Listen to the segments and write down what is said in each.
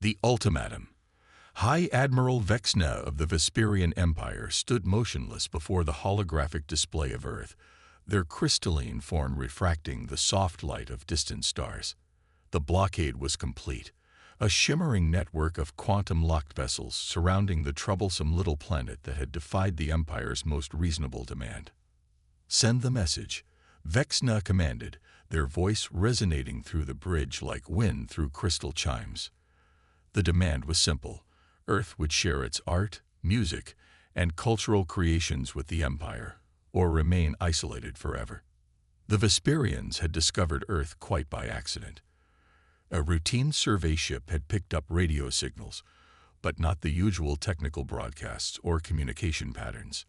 The ultimatum. High Admiral Vexna of the Vesperian Empire stood motionless before the holographic display of Earth, their crystalline form refracting the soft light of distant stars. The blockade was complete, a shimmering network of quantum-locked vessels surrounding the troublesome little planet that had defied the Empire's most reasonable demand. "Send the message," Vexna commanded, their voice resonating through the bridge like wind through crystal chimes. The demand was simple. Earth would share its art, music, and cultural creations with the Empire, or remain isolated forever. The Vesperians had discovered Earth quite by accident. A routine survey ship had picked up radio signals, but not the usual technical broadcasts or communication patterns.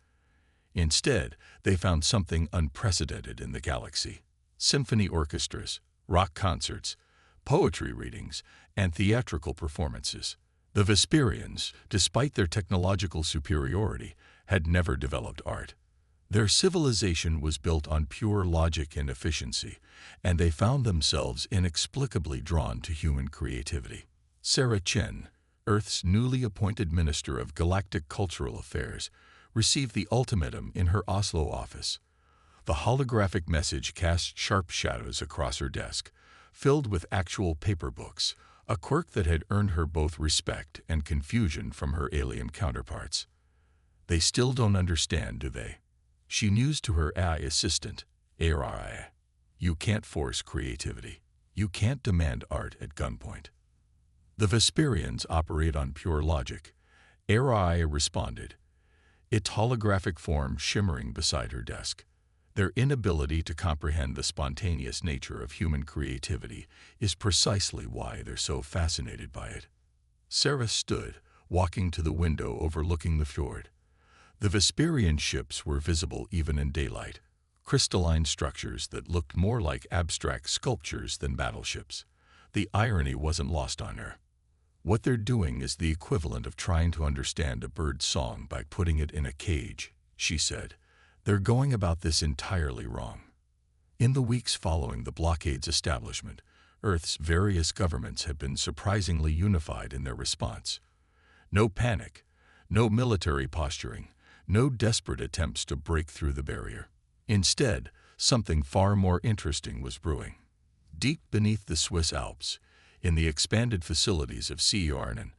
Instead, they found something unprecedented in the galaxy: symphony orchestras, rock concerts, poetry readings, and theatrical performances. The Vesperians, despite their technological superiority, had never developed art. Their civilization was built on pure logic and efficiency, and they found themselves inexplicably drawn to human creativity. Sarah Chen, Earth's newly appointed Minister of Galactic Cultural Affairs, received the ultimatum in her Oslo office. The holographic message cast sharp shadows across her desk, filled with actual paper books, a quirk that had earned her both respect and confusion from her alien counterparts. "They still don't understand, do they?" She mused to her AI assistant, AI. "You can't force creativity. You can't demand art at gunpoint." "The Vesperians operate on pure logic," AI responded, its holographic form shimmering beside her desk. "Their inability to comprehend the spontaneous nature of human creativity is precisely why they're so fascinated by it." Sarah stood, walking to the window overlooking the fjord. The Vesperian ships were visible even in daylight, crystalline structures that looked more like abstract sculptures than battleships. The irony wasn't lost on her. "What they're doing is the equivalent of trying to understand a bird's song by putting it in a cage," she said. "They're going about this entirely wrong." In the weeks following the blockade's establishment, Earth's various governments have been surprisingly unified in their response. No panic, no military posturing, no desperate attempts to break through the barrier. Instead, something far more interesting was brewing. Deep beneath the Swiss Alps, in the expanded facilities of Ciarnan,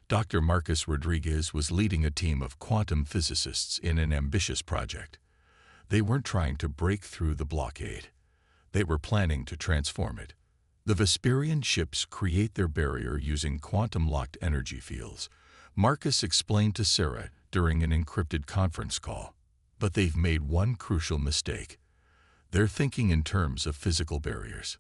Dr. Marcus Rodriguez was leading a team of quantum physicists in an ambitious project. They weren't trying to break through the blockade. They were planning to transform it. The Vesperian ships create their barrier using quantum-locked energy fields, Marcus explained to Sarah during an encrypted conference call. But they've made one crucial mistake. They're thinking in terms of physical barriers.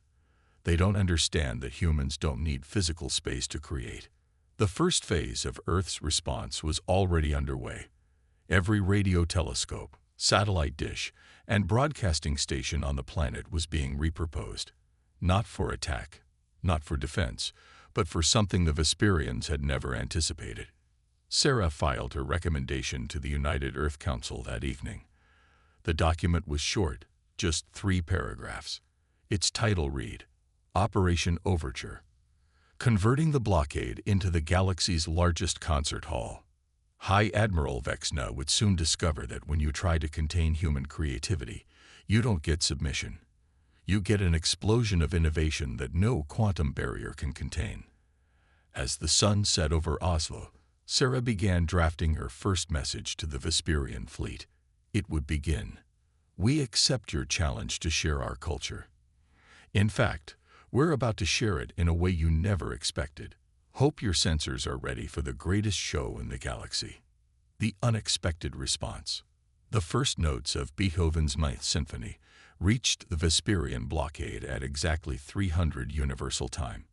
They don't understand that humans don't need physical space to create. The first phase of Earth's response was already underway. Every radio telescope, satellite dish, and broadcasting station on the planet was being repurposed. Not for attack, not for defense, but for something the Vesperians had never anticipated. Sarah filed her recommendation to the United Earth Council that evening. The document was short, just 3 paragraphs. Its title read, Operation Overture: Converting the Blockade into the Galaxy's Largest Concert Hall. High Admiral Vexna would soon discover that when you try to contain human creativity, you don't get submission. You get an explosion of innovation that no quantum barrier can contain. As the sun set over Oslo, Sarah began drafting her first message to the Vesperian fleet. It would begin, "We accept your challenge to share our culture. In fact, we're about to share it in a way you never expected. Hope your sensors are ready for the greatest show in the galaxy." The unexpected response. The first notes of Beethoven's Ninth Symphony reached the Vesperian blockade at exactly 300 Universal Time.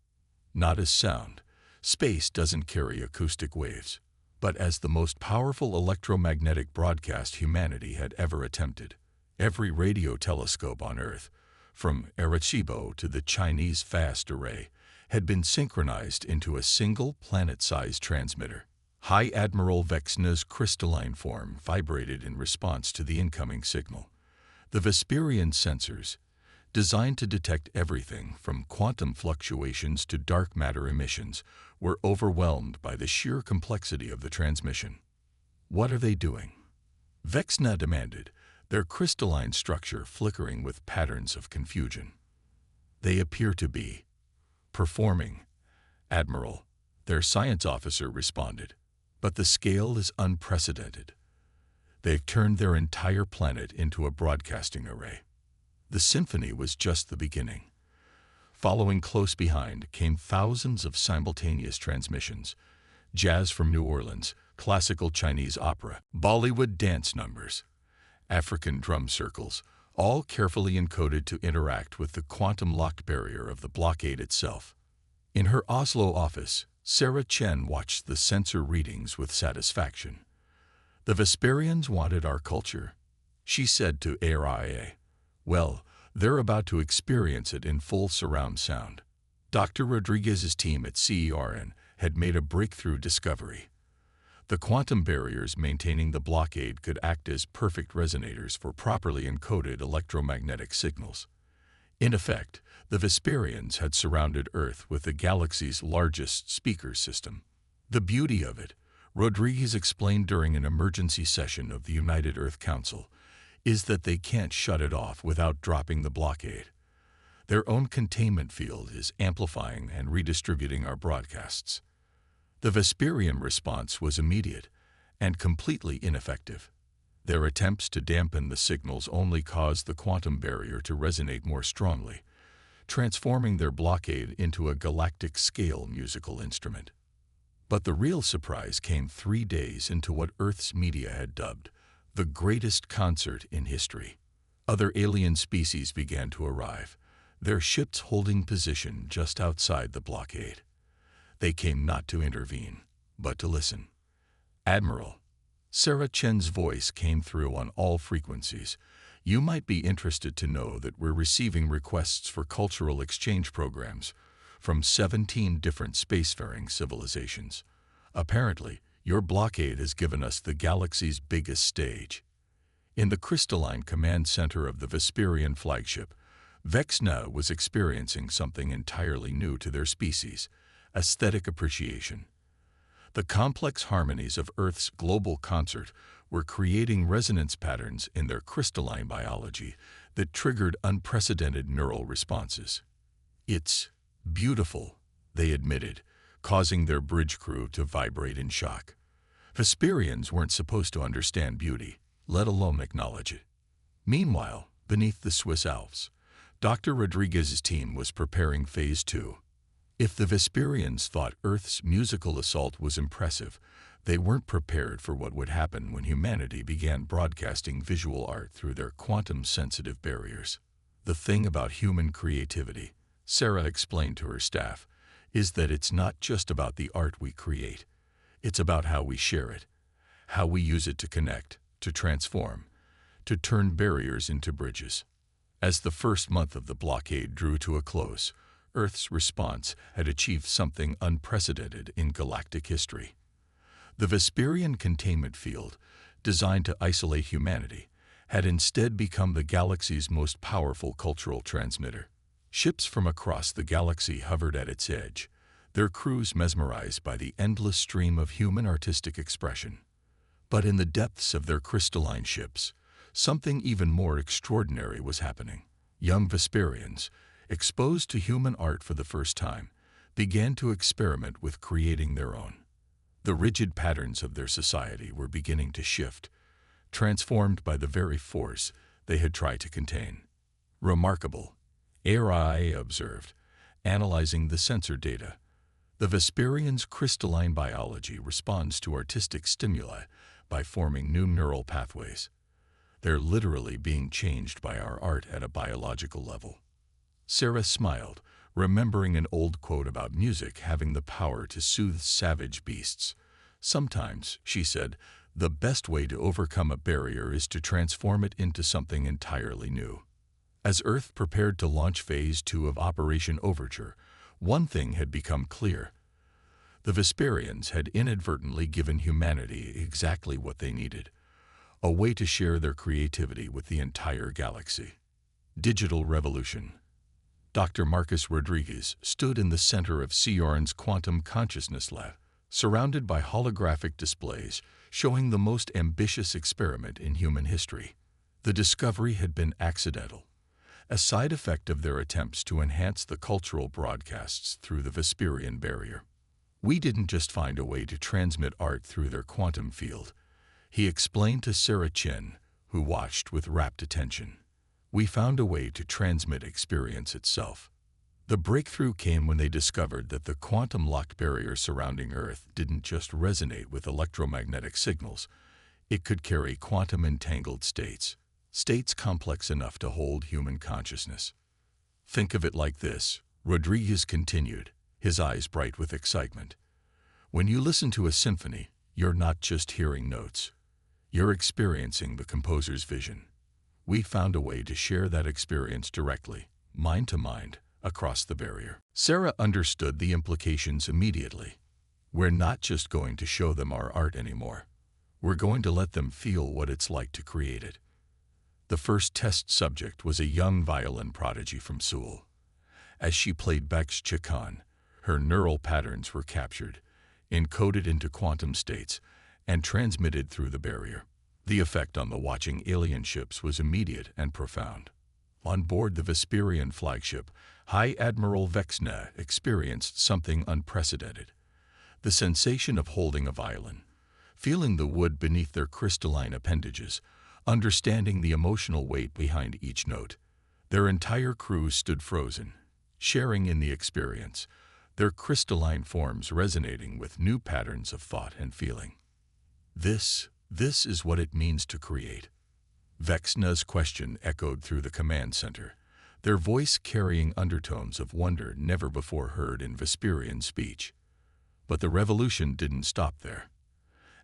Not as sound. Space doesn't carry acoustic waves, but as the most powerful electromagnetic broadcast humanity had ever attempted. Every radio telescope on Earth, from Arecibo to the Chinese Fast Array, had been synchronized into a single planet-sized transmitter. High Admiral Vexna's crystalline form vibrated in response to the incoming signal. The Vesperian sensors, designed to detect everything from quantum fluctuations to dark matter emissions, were overwhelmed by the sheer complexity of the transmission. What are they doing? Vexna demanded, their crystalline structure flickering with patterns of confusion. They appear to be performing, Admiral, their science officer responded. But the scale is unprecedented. They've turned their entire planet into a broadcasting array. The symphony was just the beginning. Following close behind came thousands of simultaneous transmissions: jazz from New Orleans, classical Chinese opera, Bollywood dance numbers, African drum circles, all carefully encoded to interact with the quantum-locked barrier of the blockade itself. In her Oslo office, Sarah Chen watched the sensor readings with satisfaction. "The Vesperians wanted our culture," she said to ARIA. "Well, they're about to experience it in full surround sound." Dr. Rodriguez's team at CERN had made a breakthrough discovery. The quantum barriers maintaining the blockade could act as perfect resonators for properly encoded electromagnetic signals. In effect, the Vesperians had surrounded Earth with the galaxy's largest speaker system. The beauty of it, Rodriguez explained during an emergency session of the United Earth Council, is that they can't shut it off without dropping the blockade. Their own containment field is amplifying and redistributing our broadcasts. The Vesperian response was immediate and completely ineffective. Their attempts to dampen the signals only caused the quantum barrier to resonate more strongly, transforming their blockade into a galactic-scale musical instrument. But the real surprise came 3 days into what Earth's media had dubbed the greatest concert in history. Other alien species began to arrive, their ships holding position just outside the blockade. They came not to intervene, but to listen. "Admiral," Sarah Chen's voice came through on all frequencies, "you might be interested to know that we're receiving requests for cultural exchange programs from 17 different spacefaring civilizations. Apparently, your blockade has given us the galaxy's biggest stage." In the crystalline command center of the Vesperian flagship, Vexna was experiencing something entirely new to their species: aesthetic appreciation. The complex harmonies of Earth's global concert were creating resonance patterns in their crystalline biology that triggered unprecedented neural responses. "It's beautiful," they admitted, causing their bridge crew to vibrate in shock. Vesperians weren't supposed to understand beauty, let alone acknowledge it. Meanwhile, beneath the Swiss Alps, Dr. Rodriguez's team was preparing Phase 2. If the Vesperians thought Earth's musical assault was impressive, they weren't prepared for what would happen when humanity began broadcasting visual art through their quantum-sensitive barriers. "The thing about human creativity," Sarah explained to her staff, "is that it's not just about the art we create. It's about how we share it, how we use it to connect, to transform, to turn barriers into bridges." As the first month of the blockade drew to a close, Earth's response had achieved something unprecedented in galactic history. The Vesperian containment field, designed to isolate humanity, had instead become the galaxy's most powerful cultural transmitter. Ships from across the galaxy hovered at its edge, their crews mesmerized by the endless stream of human artistic expression. But in the depths of their crystalline ships, something even more extraordinary was happening. Young Vesperians, exposed to human art for the first time, began to experiment with creating their own. The rigid patterns of their society were beginning to shift, transformed by the very force they had tried to contain. "Remarkable," ARIA observed, analyzing the sensor data. "The Vesperians' crystalline biology responds to artistic stimuli by forming new neural pathways. They're literally being changed by our art at a biological level." Sarah smiled, remembering an old quote about music having the power to soothe savage beasts. "Sometimes," she said, "the best way to overcome a barrier is to transform it into something entirely new." As Earth prepared to launch Phase 2 of Operation Overture, one thing had become clear. The Vesperians had inadvertently given humanity exactly what they needed: a way to share their creativity with the entire galaxy. Digital revolution. Dr. Marcus Rodriguez stood in the center of CERN's quantum consciousness lab, surrounded by holographic displays showing the most ambitious experiment in human history. The discovery had been accidental, a side effect of their attempts to enhance the cultural broadcasts through the Vesperian barrier. We didn't just find a way to transmit art through their quantum field, he explained to Sarah Chin, who watched with rapt attention. We found a way to transmit experience itself. The breakthrough came when they discovered that the quantum-locked barrier surrounding Earth didn't just resonate with electromagnetic signals, it could carry quantum-entangled states, states complex enough to hold human consciousness. Think of it like this, Rodriguez continued, his eyes bright with excitement. When you listen to a symphony, you're not just hearing notes. You're experiencing the composer's vision. We found a way to share that experience directly, mind to mind, across the barrier. Sarah understood the implications immediately. We're not just going to show them our art anymore. We're going to let them feel what it's like to create it. The first test subject was a young violin prodigy from Seoul. As she played Bach's Chaconne, her neural patterns were captured, encoded into quantum states, and transmitted through the barrier. The effect on the watching alien ships was immediate and profound. On board the Vesperian flagship, High Admiral Vexna experienced something unprecedented. The sensation of holding a violin, feeling the wood beneath their crystalline appendages, understanding the emotional weight behind each note. Their entire crew stood frozen, sharing in the experience, their crystalline forms resonating with new patterns of thought and feeling. This is what it means to create. Vexna's question echoed through the command center, their voice carrying undertones of wonder never before heard in Vesperian speech. But the revolution didn't stop there.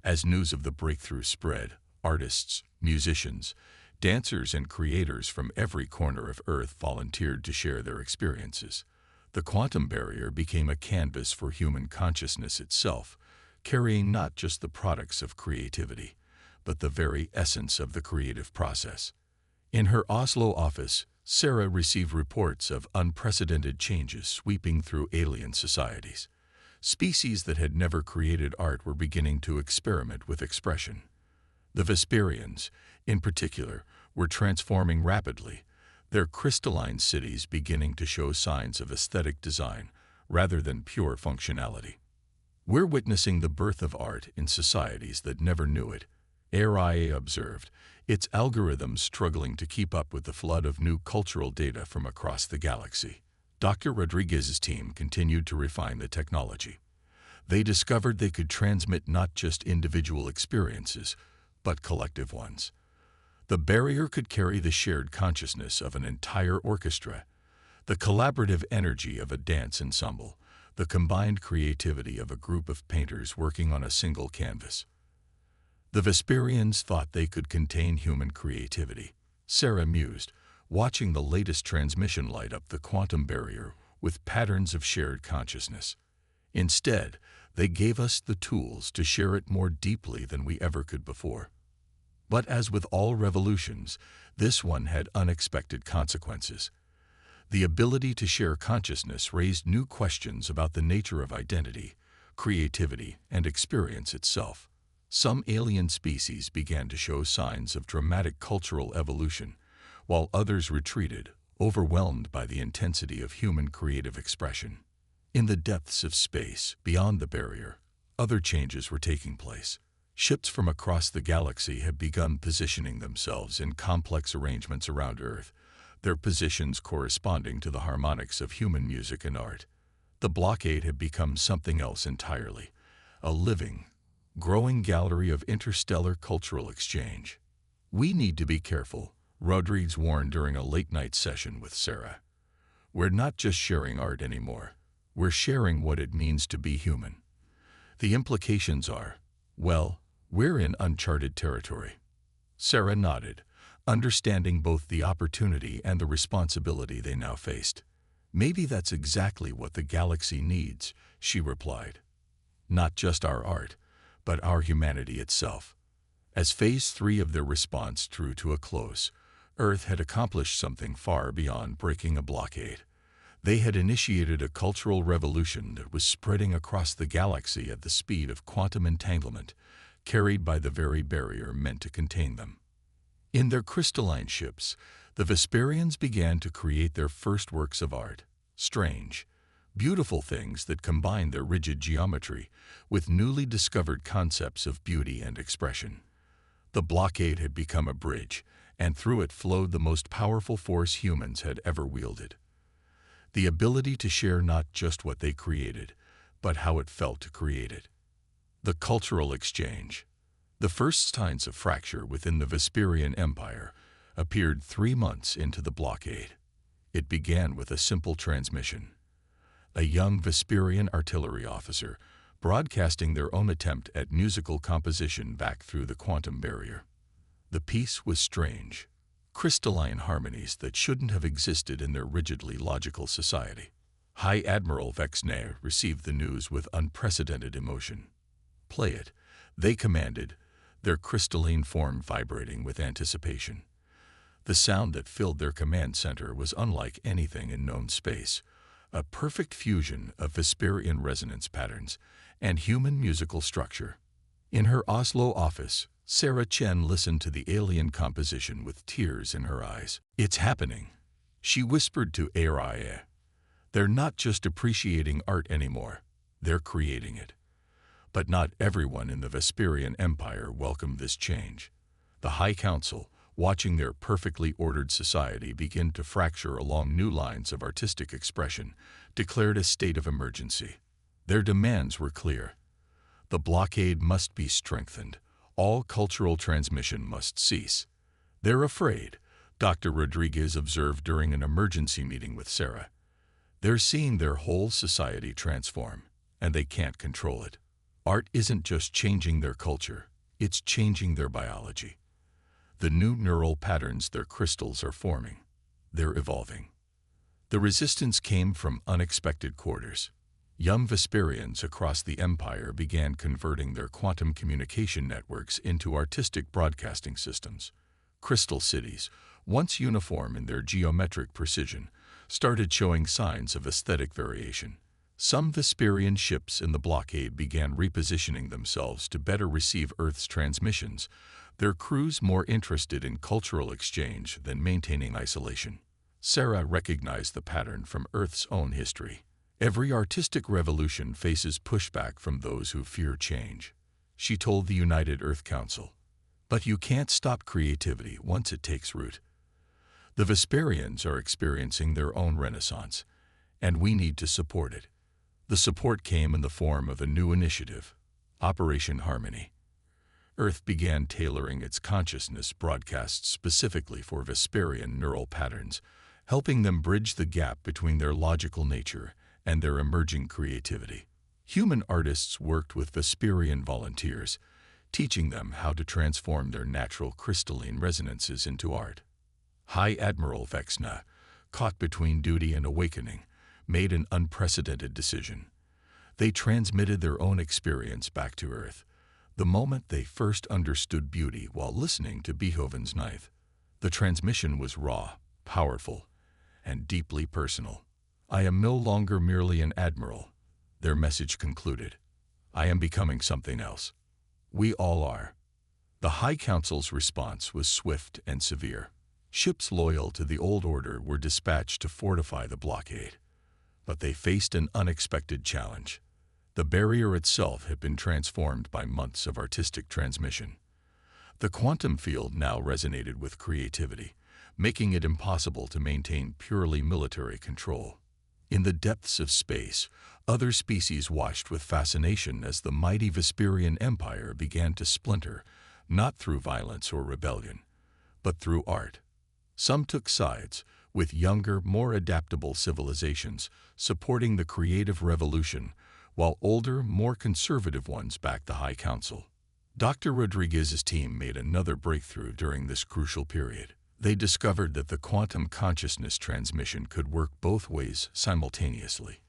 As news of the breakthrough spread, artists, musicians, dancers, and creators from every corner of Earth volunteered to share their experiences. The quantum barrier became a canvas for human consciousness itself, carrying not just the products of creativity, but the very essence of the creative process. In her Oslo office, Sarah received reports of unprecedented changes sweeping through alien societies. Species that had never created art were beginning to experiment with expression. The Vesperians, in particular, were transforming rapidly, their crystalline cities beginning to show signs of aesthetic design rather than pure functionality. We're witnessing the birth of art in societies that never knew it, ARIA observed, its algorithms struggling to keep up with the flood of new cultural data from across the galaxy. Dr. Rodriguez's team continued to refine the technology. They discovered they could transmit not just individual experiences, but collective ones. The barrier could carry the shared consciousness of an entire orchestra, the collaborative energy of a dance ensemble, the combined creativity of a group of painters working on a single canvas. The Vesperians thought they could contain human creativity, Sarah mused, watching the latest transmission light up the quantum barrier with patterns of shared consciousness. Instead, they gave us the tools to share it more deeply than we ever could before. But as with all revolutions, this one had unexpected consequences. The ability to share consciousness raised new questions about the nature of identity, creativity, and experience itself. Some alien species began to show signs of dramatic cultural evolution, while others retreated, overwhelmed by the intensity of human creative expression. In the depths of space, beyond the barrier, other changes were taking place. Ships from across the galaxy had begun positioning themselves in complex arrangements around Earth, their positions corresponding to the harmonics of human music and art. The blockade had become something else entirely, a living, growing gallery of interstellar cultural exchange. We need to be careful, Rodriguez warned during a late-night session with Sarah. We're not just sharing art anymore. We're sharing what it means to be human. The implications are, well, we're in uncharted territory. Sarah nodded, understanding both the opportunity and the responsibility they now faced. Maybe that's exactly what the galaxy needs, she replied. Not just our art, but our humanity itself. As Phase 3 of their response drew to a close, Earth had accomplished something far beyond breaking a blockade. They had initiated a cultural revolution that was spreading across the galaxy at the speed of quantum entanglement, carried by the very barrier meant to contain them. In their crystalline ships, the Vesperians began to create their first works of art, strange, beautiful things that combined their rigid geometry with newly discovered concepts of beauty and expression. The blockade had become a bridge, and through it flowed the most powerful force humans had ever wielded. The ability to share not just what they created, but how it felt to create it. The cultural exchange. The first signs of fracture within the Vesperian Empire appeared 3 months into the blockade. It began with a simple transmission. A young Vesperian artillery officer broadcasting their own attempt at musical composition back through the quantum barrier. The piece was strange, crystalline harmonies that shouldn't have existed in their rigidly logical society. High Admiral Vexner received the news with unprecedented emotion. "Play it," they commanded, their crystalline form vibrating with anticipation. The sound that filled their command center was unlike anything in known space, a perfect fusion of Vesperian resonance patterns and human musical structure. In her Oslo office, Sarah Chen listened to the alien composition with tears in her eyes. "It's happening," she whispered to Araya. "They're not just appreciating art anymore, they're creating it." But not everyone in the Vesperian Empire welcomed this change. The High Council, watching their perfectly ordered society begin to fracture along new lines of artistic expression, declared a state of emergency. Their demands were clear. The blockade must be strengthened. All cultural transmission must cease. "They're afraid," Dr. Rodriguez observed during an emergency meeting with Sarah. "They're seeing their whole society transform, and they can't control it. Art isn't just changing their culture, it's changing their biology. The new neural patterns their crystals are forming, they're evolving." The resistance came from unexpected quarters. Young Vesperians across the empire began converting their quantum communication networks into artistic broadcasting systems. Crystal cities, once uniform in their geometric precision, started showing signs of aesthetic variation. Some Vesperian ships in the blockade began repositioning themselves to better receive Earth's transmissions, their crews more interested in cultural exchange than maintaining isolation. Sarah recognized the pattern from Earth's own history. Every artistic revolution faces pushback from those who fear change. She told the United Earth Council, "But you can't stop creativity once it takes root." The Vesperians are experiencing their own renaissance, and we need to support it. The support came in the form of a new initiative, Operation Harmony. Earth began tailoring its consciousness broadcasts specifically for Vesperian neural patterns, helping them bridge the gap between their logical nature and their emerging creativity. Human artists worked with Vesperian volunteers, teaching them how to transform their natural crystalline resonances into art. High Admiral Vexna, caught between duty and awakening, made an unprecedented decision. They transmitted their own experience back to Earth, the moment they first understood beauty while listening to Beethoven's Ninth. The transmission was raw, powerful, and deeply personal. "I am no longer merely an admiral," their message concluded. "I am becoming something else. We all are." The High Council's response was swift and severe. Ships loyal to the old order were dispatched to fortify the blockade. But they faced an unexpected challenge. The barrier itself had been transformed by months of artistic transmission. The quantum field now resonated with creativity, making it impossible to maintain purely military control. In the depths of space, other species watched with fascination as the mighty Vesperian Empire began to splinter, not through violence or rebellion, but through art. Some took sides, with younger, more adaptable civilizations supporting the creative revolution, while older, more conservative ones backed the High Council. Dr. Rodriguez's team made another breakthrough during this crucial period. They discovered that the quantum consciousness transmission could work both ways simultaneously.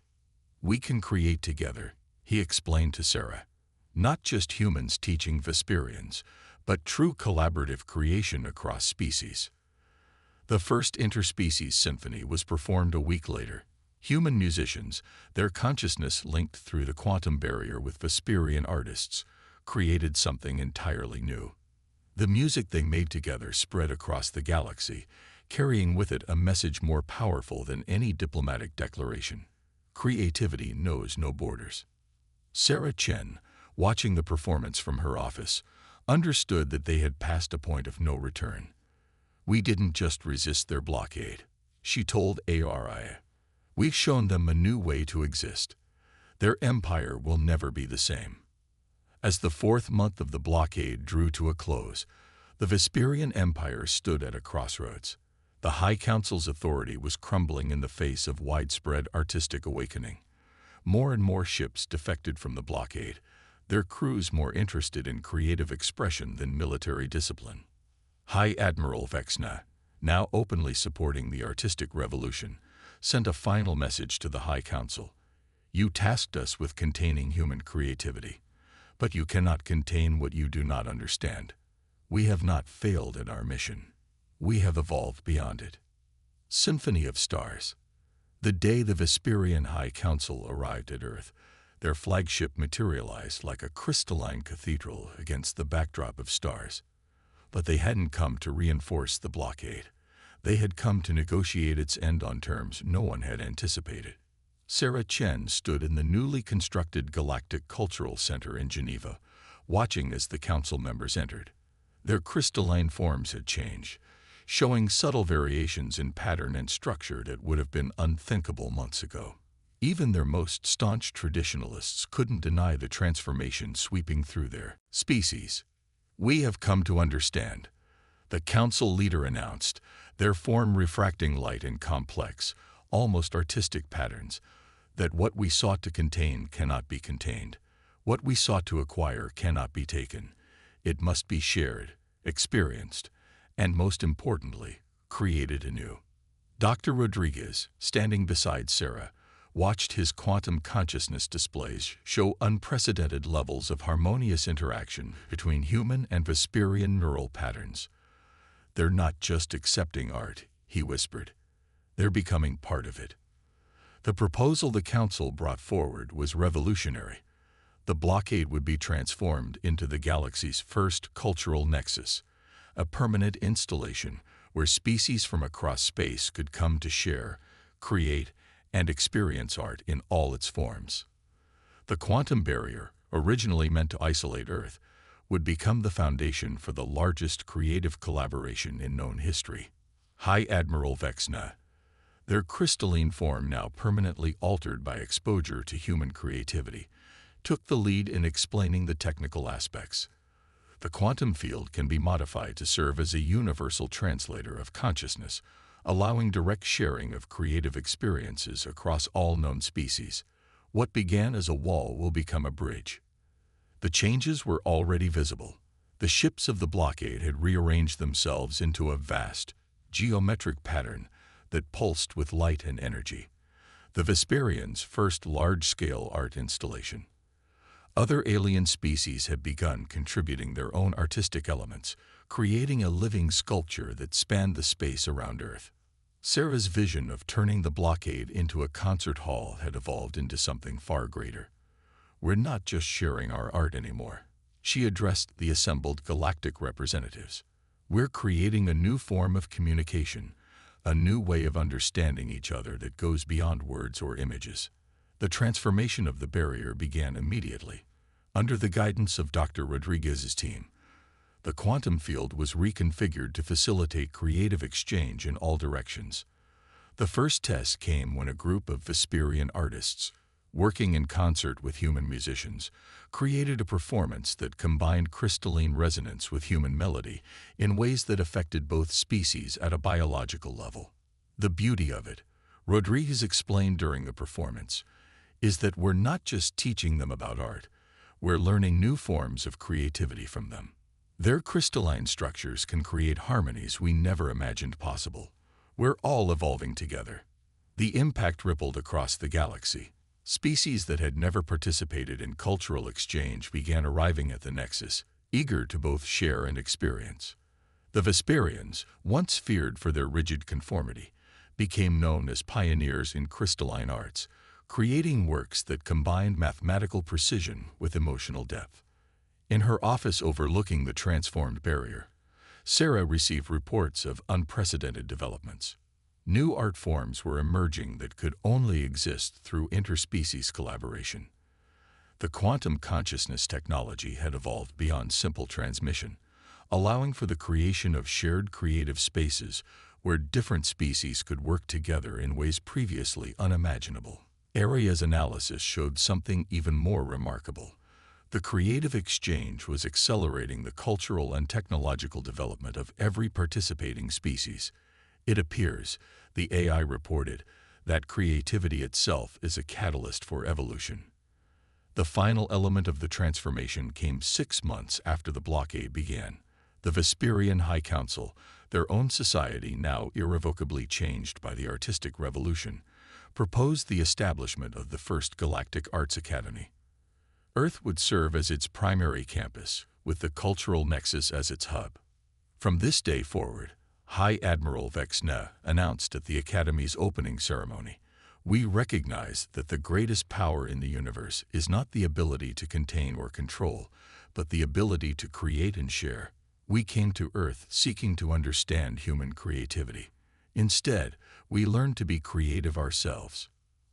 "We can create together," he explained to Sarah. "Not just humans teaching Vesperians, but true collaborative creation across species." The first interspecies symphony was performed a week later. Human musicians, their consciousness linked through the quantum barrier with Vesperian artists, created something entirely new. The music they made together spread across the galaxy, carrying with it a message more powerful than any diplomatic declaration. Creativity knows no borders. Sarah Chen, watching the performance from her office, understood that they had passed a point of no return. "We didn't just resist their blockade," she told ARI. "We've shown them a new way to exist. Their empire will never be the same." As the fourth month of the blockade drew to a close, the Vesperian Empire stood at a crossroads. The High Council's authority was crumbling in the face of widespread artistic awakening. More and more ships defected from the blockade, their crews more interested in creative expression than military discipline. High Admiral Vexna, now openly supporting the artistic revolution, sent a final message to the High Council. "You tasked us with containing human creativity, but you cannot contain what you do not understand. We have not failed in our mission. We have evolved beyond it." Symphony of Stars. The day the Vesperian High Council arrived at Earth, their flagship materialized like a crystalline cathedral against the backdrop of stars. But they hadn't come to reinforce the blockade. They had come to negotiate its end on terms no one had anticipated. Sarah Chen stood in the newly constructed Galactic Cultural Center in Geneva, watching as the council members entered. Their crystalline forms had changed, showing subtle variations in pattern and structure that would have been unthinkable months ago. Even their most staunch traditionalists couldn't deny the transformation sweeping through their species. "We have come to understand," the council leader announced, their form refracting light in complex, almost artistic patterns, "that what we sought to contain cannot be contained. What we sought to acquire cannot be taken. It must be shared, experienced, and most importantly, created anew." Dr. Rodriguez, standing beside Sarah, watched his quantum consciousness displays show unprecedented levels of harmonious interaction between human and Vesperian neural patterns. "They're not just accepting art," he whispered. "They're becoming part of it." The proposal the council brought forward was revolutionary. The blockade would be transformed into the galaxy's first cultural nexus, a permanent installation where species from across space could come to share, create, and experience art in all its forms. The quantum barrier, originally meant to isolate Earth, would become the foundation for the largest creative collaboration in known history. High Admiral Vexna, their crystalline form now permanently altered by exposure to human creativity, took the lead in explaining the technical aspects. The quantum field can be modified to serve as a universal translator of consciousness, allowing direct sharing of creative experiences across all known species. What began as a wall will become a bridge. The changes were already visible. The ships of the blockade had rearranged themselves into a vast, geometric pattern that pulsed with light and energy. The Vesperians' first large-scale art installation. Other alien species had begun contributing their own artistic elements, creating a living sculpture that spanned the space around Earth. Sarah's vision of turning the blockade into a concert hall had evolved into something far greater. "We're not just sharing our art anymore," she addressed the assembled galactic representatives. "We're creating a new form of communication, a new way of understanding each other that goes beyond words or images." The transformation of the barrier began immediately. Under the guidance of Dr. Rodriguez's team, the quantum field was reconfigured to facilitate creative exchange in all directions. The first test came when a group of Vesperian artists, working in concert with human musicians, created a performance that combined crystalline resonance with human melody in ways that affected both species at a biological level. "The beauty of it," Rodriguez explained during the performance, "is that we're not just teaching them about art, we're learning new forms of creativity from them. Their crystalline structures can create harmonies we never imagined possible. We're all evolving together." The impact rippled across the galaxy. Species that had never participated in cultural exchange began arriving at the nexus, eager to both share and experience. The Vesperians, once feared for their rigid conformity, became known as pioneers in crystalline arts, creating works that combined mathematical precision with emotional depth. In her office overlooking the transformed barrier, Sarah received reports of unprecedented developments. New art forms were emerging that could only exist through interspecies collaboration. The quantum consciousness technology had evolved beyond simple transmission, allowing for the creation of shared creative spaces where different species could work together in ways previously unimaginable. Area's analysis showed something even more remarkable. The creative exchange was accelerating the cultural and technological development of every participating species. It appears, the AI reported, that creativity itself is a catalyst for evolution. The final element of the transformation came 6 months after the blockade began. The Vesperian High Council, their own society now irrevocably changed by the artistic revolution, proposed the establishment of the first Galactic Arts Academy. Earth would serve as its primary campus, with the cultural nexus as its hub. From this day forward, High Admiral Vexna announced at the Academy's opening ceremony, "We recognize that the greatest power in the universe is not the ability to contain or control, but the ability to create and share. We came to Earth seeking to understand human creativity. Instead, we learned to be creative ourselves."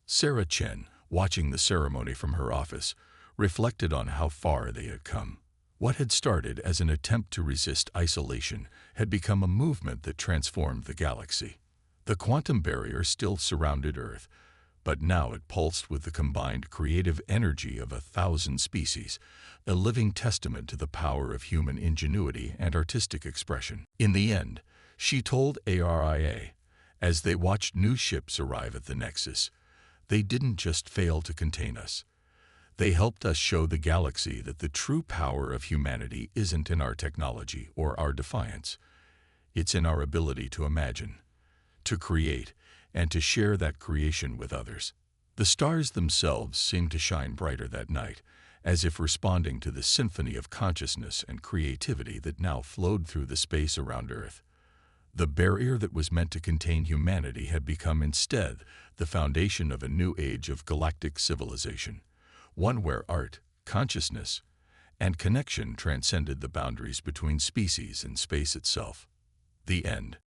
Sarah Chen, watching the ceremony from her office, reflected on how far they had come. What had started as an attempt to resist isolation had become a movement that transformed the galaxy. The quantum barrier still surrounded Earth, but now it pulsed with the combined creative energy of 1,000 species, a living testament to the power of human ingenuity and artistic expression. In the end, she told ARIA, as they watched new ships arrive at the Nexus, "They didn't just fail to contain us. They helped us show the galaxy that the true power of humanity isn't in our technology or our defiance. It's in our ability to imagine, to create, and to share that creation with others." The stars themselves seemed to shine brighter that night, as if responding to the symphony of consciousness and creativity that now flowed through the space around Earth. The barrier that was meant to contain humanity had become instead the foundation of a new age of galactic civilization, one where art, consciousness, and connection transcended the boundaries between species and space itself. The end.